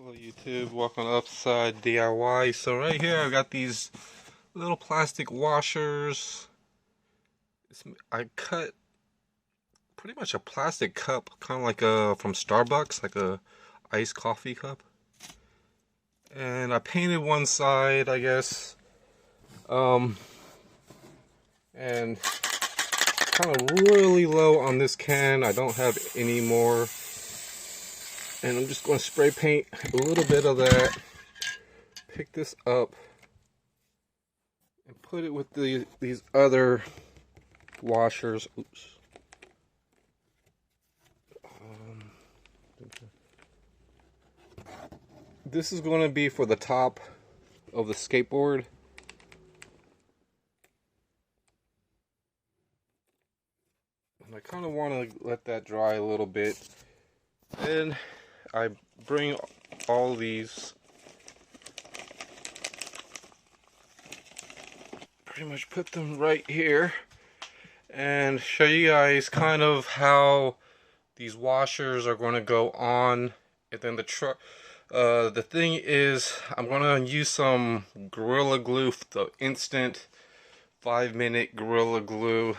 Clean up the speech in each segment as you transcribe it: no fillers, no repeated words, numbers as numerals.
Hello YouTube, welcome to Upside DIY. So right here I got these little plastic washers. I cut pretty much a plastic cup, kind of like from Starbucks, like a iced coffee cup. And I painted one side, I guess. And kind of really low on this can. I don't have any more. And I'm just going to spray paint a little bit of that. Pick this up and put it with these other washers. Oops. This is going to be for the top of the skateboard. And I kind of want to let that dry a little bit. Then I bring all these, pretty much put them right here, and show you guys kind of how these washers are going to go on. And then the thing is, I'm going to use some Gorilla Glue, the instant 5-minute Gorilla Glue,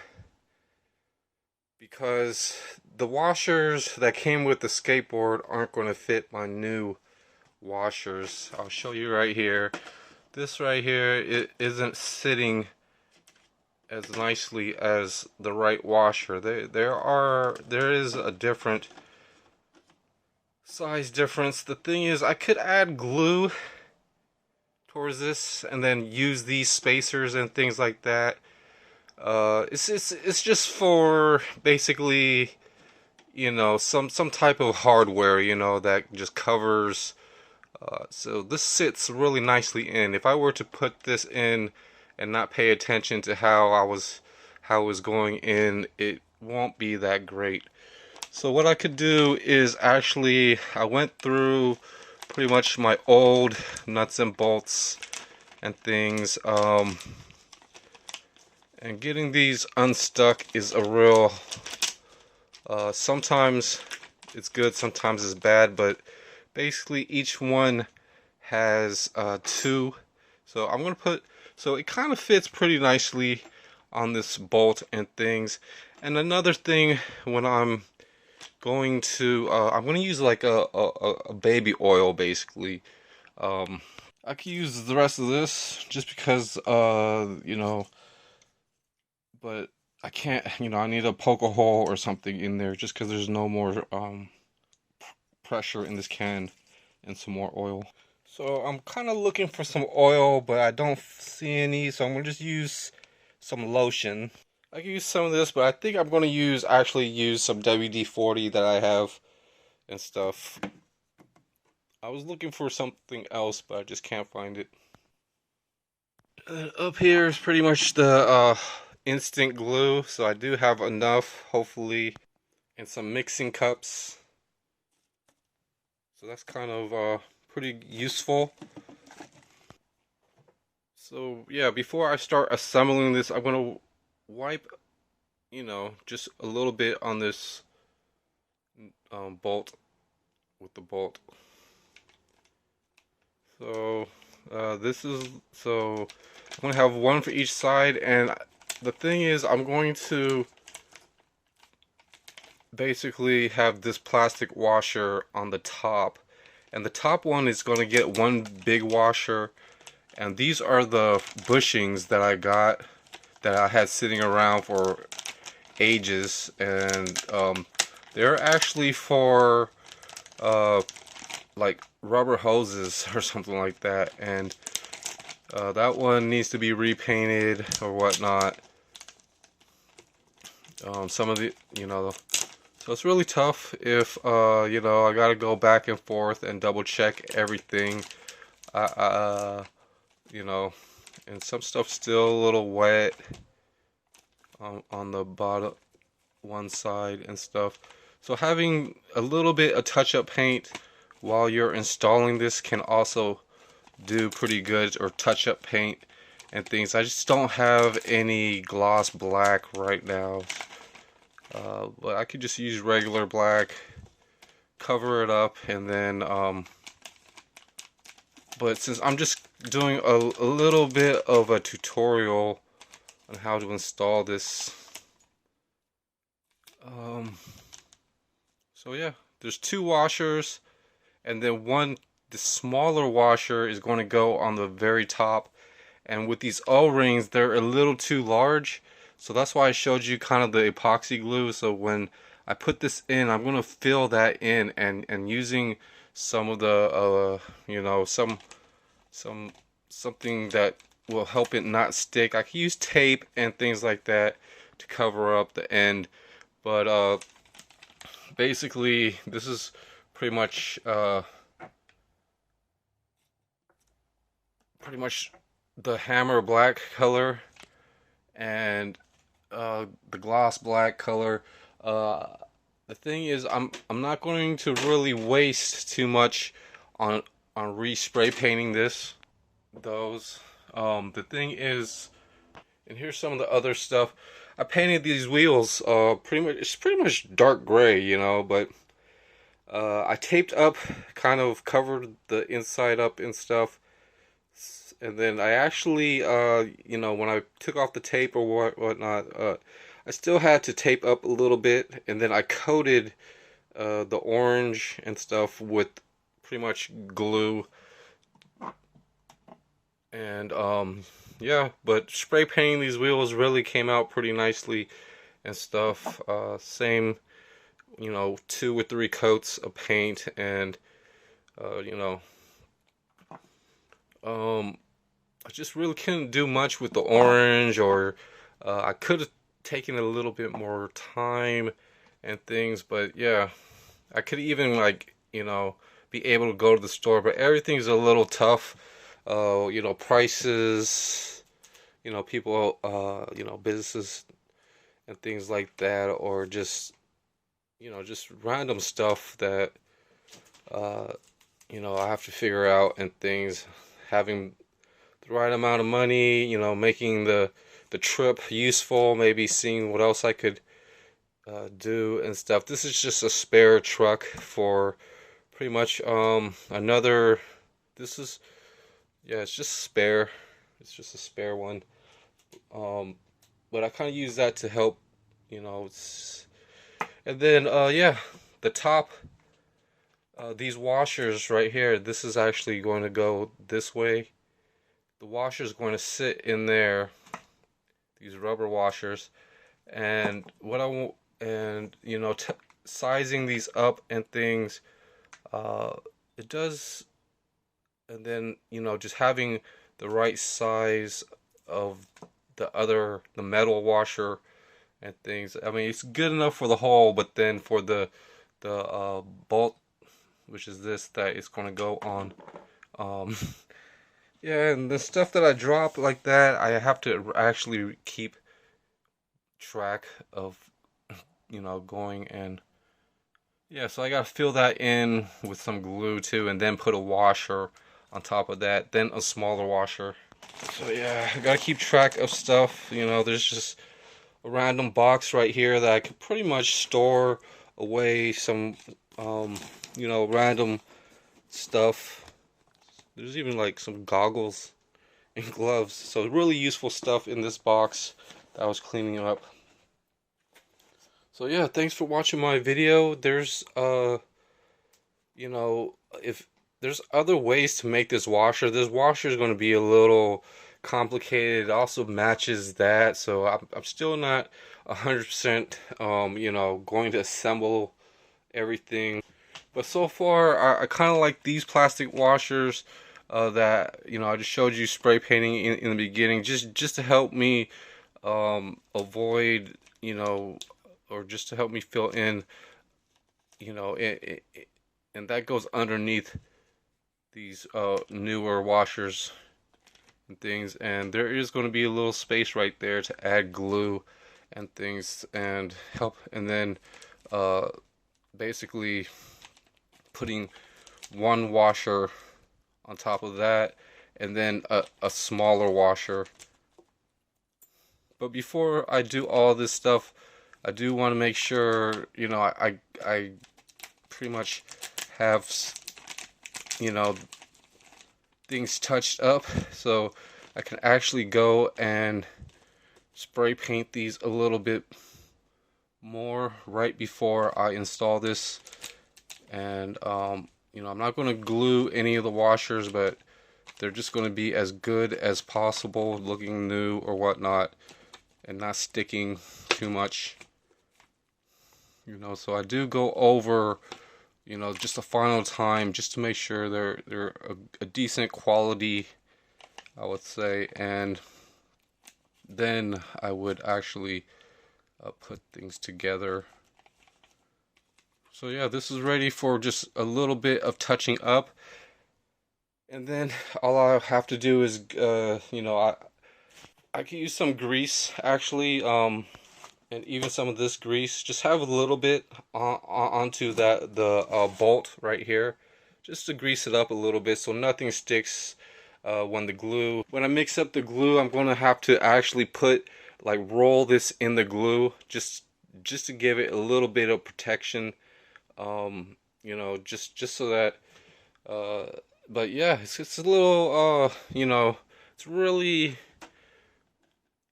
because the washers that came with the skateboard aren't going to fit my new washers. I'll show you right here. This right here, it isn't sitting as nicely as the right washer. There is a different size difference. The thing is, I could add glue towards this and then use these spacers and things like that. It's just for basically, you know, some type of hardware, you know, that just covers. So this sits really nicely in. If I were to put this in and not pay attention to how it was going in, it won't be that great. So what I could do is actually, I went through pretty much my old nuts and bolts and things, and getting these unstuck is a real, sometimes it's good, sometimes it's bad, but basically each one has two. So I'm going to put, so it kind of fits pretty nicely on this bolt and things. And another thing, when I'm going to use like a baby oil basically. I could use the rest of this just because, you know, but I can't, you know, I need to poke a hole or something in there just because there's no more pressure in this can and some more oil. So I'm kind of looking for some oil, but I don't see any, so I'm going to just use some lotion. I can use some of this, but I think I'm going to actually use some WD-40 that I have and stuff. I was looking for something else, but I just can't find it. And up here is pretty much the instant glue, so I do have enough, hopefully, and some mixing cups. So that's kind of pretty useful. So yeah, before I start assembling this, I'm going to wipe, you know, just a little bit on this bolt with the bolt. So so I'm going to have one for each side, and the thing is, I'm going to basically have this plastic washer on the top, and the top one is going to get one big washer, and these are the bushings that I got, that I had sitting around for ages, and they're actually for like rubber hoses or something like that, and that one needs to be repainted or whatnot. Some of the, you know, so it's really tough if you know, I gotta go back and forth and double check everything, you know, and some stuff's still a little wet on the bottom one side and stuff. So having a little bit of touch-up paint while you're installing this can also do pretty good, or touch-up paint and things. I just don't have any gloss black right now, but I could just use regular black, cover it up, and then But since I'm just doing a little bit of a tutorial on how to install this, so yeah, there's two washers, and then the smaller washer is going to go on the very top. And with these O-rings, they're a little too large, so that's why I showed you kind of the epoxy glue. So when I put this in, I'm going to fill that in, and using some of the you know, something that will help it not stick. I can use tape and things like that to cover up the end, but basically this is pretty much the hammer black color and the gloss black color. The thing is, I'm not going to really waste too much on respray painting those. The thing is, and here's some of the other stuff. I painted these wheels it's pretty much dark gray, you know, but I taped up, kind of covered the inside up and stuff. And then I actually, you know, when I took off the tape or whatnot, I still had to tape up a little bit, and then I coated the orange and stuff with pretty much glue. And yeah, but spray painting these wheels really came out pretty nicely and stuff. Same, you know, 2 or 3 coats of paint, and you know, I just really couldn't do much with the orange, or I could have taken a little bit more time and things, but yeah, I could even, like, you know, be able to go to the store, but everything's a little tough. You know, prices, you know, people, you know, businesses and things like that, or just, you know, just random stuff that, you know, I have to figure out and things. Having the right amount of money, you know, making the trip useful, maybe seeing what else I could do and stuff. This is just a spare truck for pretty much another. This is, yeah, it's just spare. It's just a spare one. But I kind of use that to help, you know. And then yeah, the top. These washers right here, this is actually going to go this way. The washer is going to sit in there, these rubber washers, and what I want, and you know, sizing these up and things, it does, and then, you know, just having the right size of the metal washer and things. I mean, it's good enough for the hole, but then for the bolt, which is this, that is going to go on. Yeah, and the stuff that I drop like that, I have to actually keep track of, you know, going, and yeah, so I gotta fill that in with some glue too, and then put a washer on top of that, then a smaller washer. So yeah, I gotta keep track of stuff. You know, there's just a random box right here that I could pretty much store away some, you know, random stuff. There's even like some goggles and gloves. So really useful stuff in this box that I was cleaning up. So yeah, thanks for watching my video. There's you know, if there's other ways to make this washer is going to be a little complicated. It also matches that, so I'm still not 100% you know, going to assemble everything. But so far, I kind of like these plastic washers that, you know, I just showed you spray painting in the beginning, just to help me avoid, you know, or just to help me fill in, you know, and that goes underneath these newer washers and things. And there is going to be a little space right there to add glue and things and help, and then basically putting one washer on top of that, and then a smaller washer. But before I do all this stuff, I do want to make sure, you know, I pretty much have, you know, things touched up, so I can actually go and spray paint these a little bit more right before I install this. And you know, I'm not going to glue any of the washers, but they're just going to be as good as possible, looking new or whatnot, and not sticking too much. You know, so I do go over, you know, just a final time just to make sure they're a decent quality, I would say, and then I would actually put things together. So yeah, this is ready for just a little bit of touching up, and then all I have to do is, you know, I can use some grease actually, and even some of this grease. Just have a little bit onto the bolt right here, just to grease it up a little bit so nothing sticks when I mix up the glue. I'm going to have to actually roll this in the glue just to give it a little bit of protection. You know, just so that, but yeah, it's a little, you know, it's really,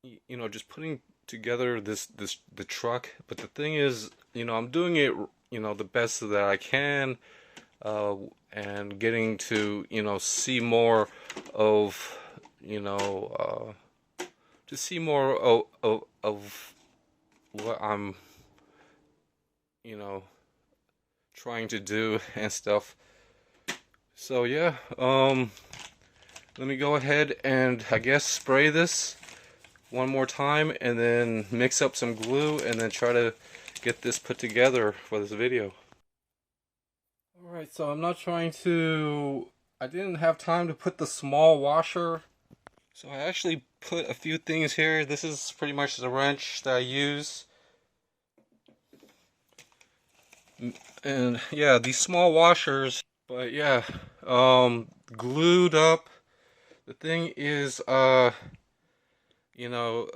you know, just putting together the truck. But the thing is, you know, I'm doing it, you know, the best that I can, and getting to, you know, see more of, you know, to see more of what I'm, you know, trying to do and stuff. So yeah, let me go ahead and I guess spray this one more time and then mix up some glue and then try to get this put together for this video. Alright, so I didn't have time to put the small washer, so I actually put a few things here. This is pretty much the wrench that I use. And yeah, these small washers, but yeah, glued up. The thing is, you know,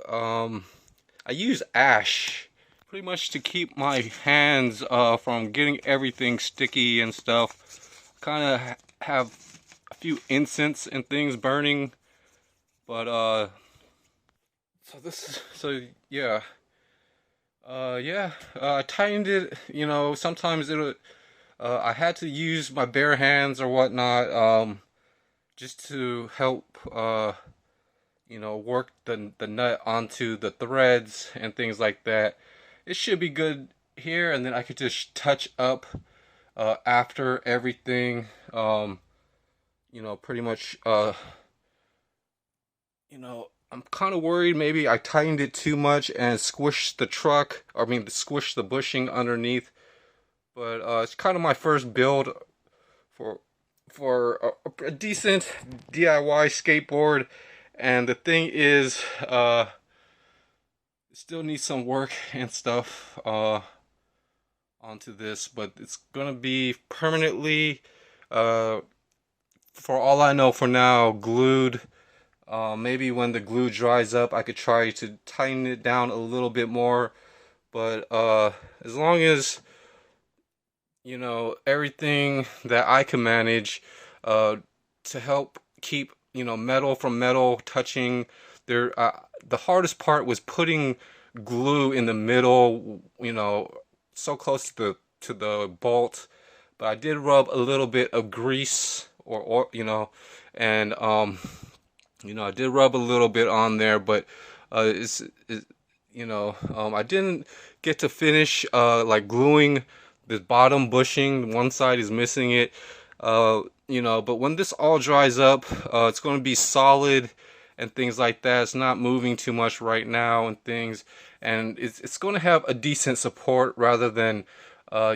I use ash pretty much to keep my hands from getting everything sticky and stuff. Kind of have a few incense and things burning, but yeah. Yeah, I tightened it. You know, sometimes I had to use my bare hands or whatnot, just to help, you know, work the nut onto the threads and things like that. It should be good here, and then I could just touch up, after everything, you know, pretty much, you know, I'm kind of worried maybe I tightened it too much and squished the truck, or I mean, squished the bushing underneath. But it's kind of my first build for a decent DIY skateboard, and the thing is, it still needs some work and stuff onto this, but it's gonna be permanently, for all I know for now, glued. Maybe when the glue dries up, I could try to tighten it down a little bit more. But as long as, you know, everything that I can manage to help keep, you know, metal from metal touching there. The hardest part was putting glue in the middle, you know, so close to the bolt. But I did rub a little bit of grease, or you know, and you know, I did rub a little bit on there, but you know, I didn't get to finish like gluing the bottom bushing. One side is missing it, you know, but when this all dries up, it's going to be solid and things like that. It's not moving too much right now and things, and it's going to have a decent support rather than,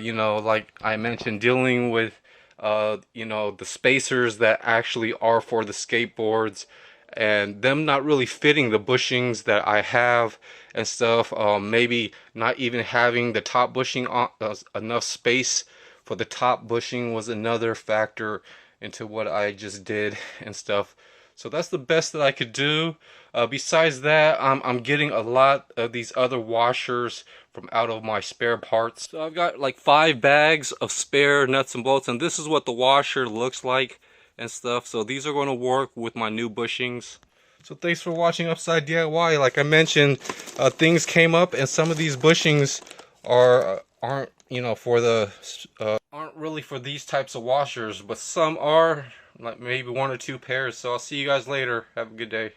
you know, like I mentioned, dealing with, you know, the spacers that actually are for the skateboards, and them not really fitting the bushings that I have and stuff. Maybe not even having the top bushing on, enough space for the top bushing was another factor into what I just did and stuff. So that's the best that I could do. Besides that, I'm getting a lot of these other washers from out of my spare parts. So I've got like 5 bags of spare nuts and bolts, and this is what the washer looks like. and stuff. So these are going to work with my new bushings. So thanks for watching Upside DIY. Like I mentioned, things came up, and some of these bushings aren't, you know, for the aren't really for these types of washers, but some are, like maybe 1 or 2 pairs. So I'll see you guys later. Have a good day.